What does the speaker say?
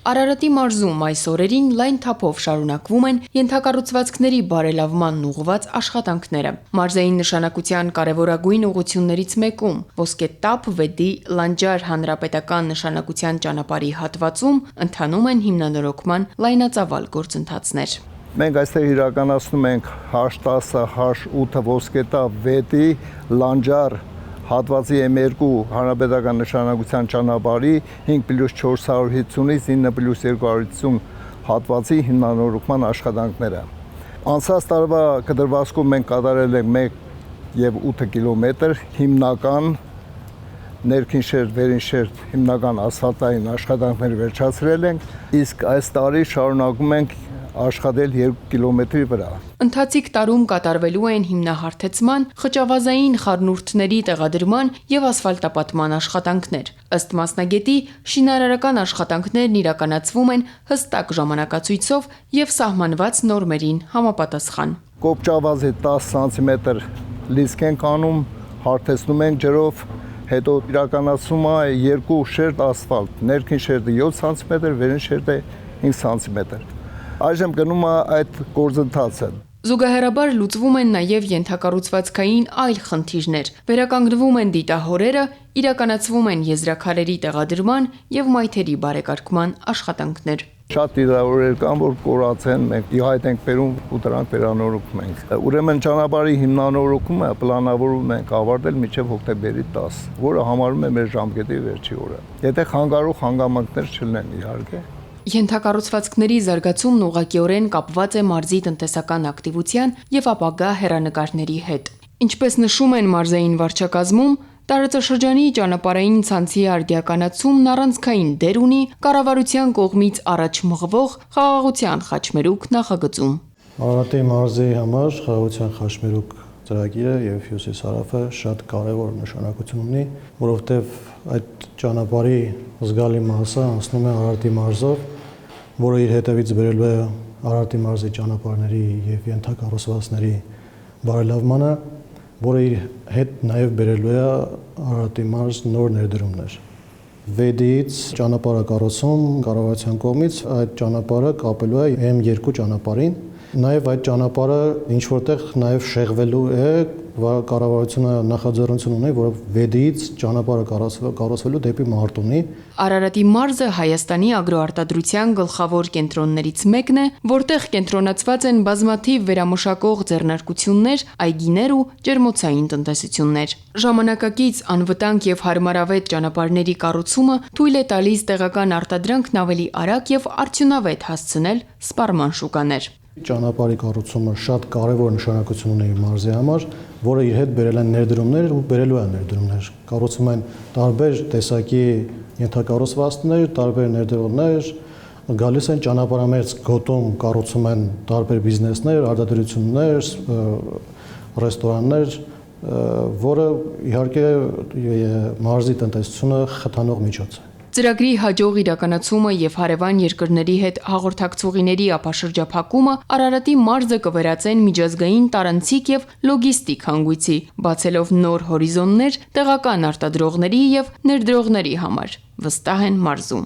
Արարատի մարզում այս օրերին լայն թափով շարունակվում են ենթակառուցվածքների բարելավման ուղղված աշխատանքները։ Մարզային նշանակության կարևորագույն ուղղություններից մեկում Ոսկետապ Վեդի Լանջար հանրապետական նշանակության ճանապարհի հատվածում ընթանում են հիմնանորոգման լայնածավալ գործընթացներ։ Մենք այստեղ իրականացնում ենք H10, H8 Ոսկետապ Վեդի Լանջար հատվածի M2 հանրապետական նշանակության ճանապարհի 5+450-ից 9+250 հատվածի հիմնանորոգման աշխատանքները։ Անցած տարվա կտրվածքում մենք կատարել ենք 1.8 կիլոմետր հիմնական ներքին շերտ, վերին շերտ հիմնական ասֆալտային աշխատանքներ վերջացրել ենք, իսկ այս տարի շարունակում ենք աշխատել 2 կիլոմետրի վրա։ Ընթացիկ տարում կատարվելու են հիմնահարթեցման, խճավազային խառնուրդների տեղադրման եւ ասֆալտապատման աշխատանքներ։ Ըստ մասնագետի, շինարարական աշխատանքներն իրականացվում են հստակ ժամանակացույցով եւ սահմանված նորմերին համապատասխան։ Կոպճավազի 10 սանտիմետր լիսկ ենք անում, հարթեցնում ենք ջրով, հետո իրականացում է 2 շերտ ասֆալտ, ներքին շերտը 7 սանտիմետր, վերին շերտը 5 սանտիմետր։ Այժմ գնում է այդ գործընթացը։ Զուգահեռաբար լուծվում են նաև ենթակառուցվածքային այլ խնդիրներ, վերականգնվում են դիտահորերը, իրականացվում են եզրաքարերի տեղադրման եւ մայթերի բարեկարգման աշխատանքներ։ Շատ դիտահորեր կան, որ կորած են, մենք իհայտ ենք բերում ու դրանք վերանորոգում ենք։ Ուրեմն ճանապարհի հիմնանորոգումը պլանավորում ենք ավարտել մինչև հոկտեմբերի 10, որը համարվում է մեր ժամկետի վերջի օրը։ Եթե խանգարող հանգամանքներ չլինեն, իհարկե։ Ենթակառուցվածքների զարգացումն ուղղակիորեն կապված է մարզի տնտեսական ակտիվության եւ ապագա հեռանկարների հետ։ Ինչպես նշում են մարզային վարչակազմում, տարածաշրջանի ճանապարհային ցանցի արդիականացումն առանցքային դեր ունի կառավարության կողմից առաջ մղվող խաղաղության խաչմերուկ նախագծում։ Արարատի մարզի համար խաղաղության խաչմերուկ ծրագիրը եւ Հյուսիս-Հարավը շատ կարեւոր նշանակություն ունի, որովհետեւ այդ ճանապարհի զգալի մասը անցնում է Արարատի մարզով, որը իր հետևից բերելու է Արարատի մարզի ճանապարհների եւ ենթակառուցվածքների բարելավմանը, որը իր հետ նաեւ բերելու է Արարատի մարզ նոր ներդրումներ։ Վեդից ճանապարհը կառուցում կառավարության կողմից այդ ճանապարհը կապելու է M2 ճանապարհին, նաեւ այդ ճանապարհը ինչ որտեղ նաեւ շեղվելու է, կառավարությունը նախաձեռնություն ունի, որ Վեդից ճանապարհը կառուցվելու դեպի Մարտունի։ Արարատի մարզը Հայաստանի ագրոարտադրության գլխավոր կենտրոններից մեկն է, որտեղ կենտրոնացված են բազմաթիվ վերամշակող ձեռնարկություններ, այգիներ ու ջերմոցային տնտեսություններ։ Ժամանակակից, անվտանգ եւ հարմարավետ ճանապարհների կառուցումը թույլ է տալիս տեղական արտադրանքն ավելի արագ եւ արդյունավետ հասցնել սպառման շուկաներ։ Ճանապարհի կառուցումը շատ կարևոր նշանակություն ունի մարզի համար, որը իր հետ բերել են ներդրումներ ու բերելու են ներդրումներ։ Կառուցում են տարբեր տեսակի ենթակառուցվածքներ, տարբեր ներդրումներ, գալիս են ճանապարհամերձ գոտում կառուցում են տարբեր բիզնեսներ, արտադրություններ, ռեստորաններ, որը իհարկե մարզի տնտեսությունը խթանող միջոց է։ Ծրագրի հաջող իրականացումը եւ հարևան երկրների հետ հաղորդակցողիների ապաշրջափակումը Արարատի մարզը կվերածեն միջազգային տարանցիկ եւ լոգիստիկ հանգույցի, բացելով նոր հորիզոններ տեղական արտադրողների եւ ներդրողների համար, վստահ են մարզում։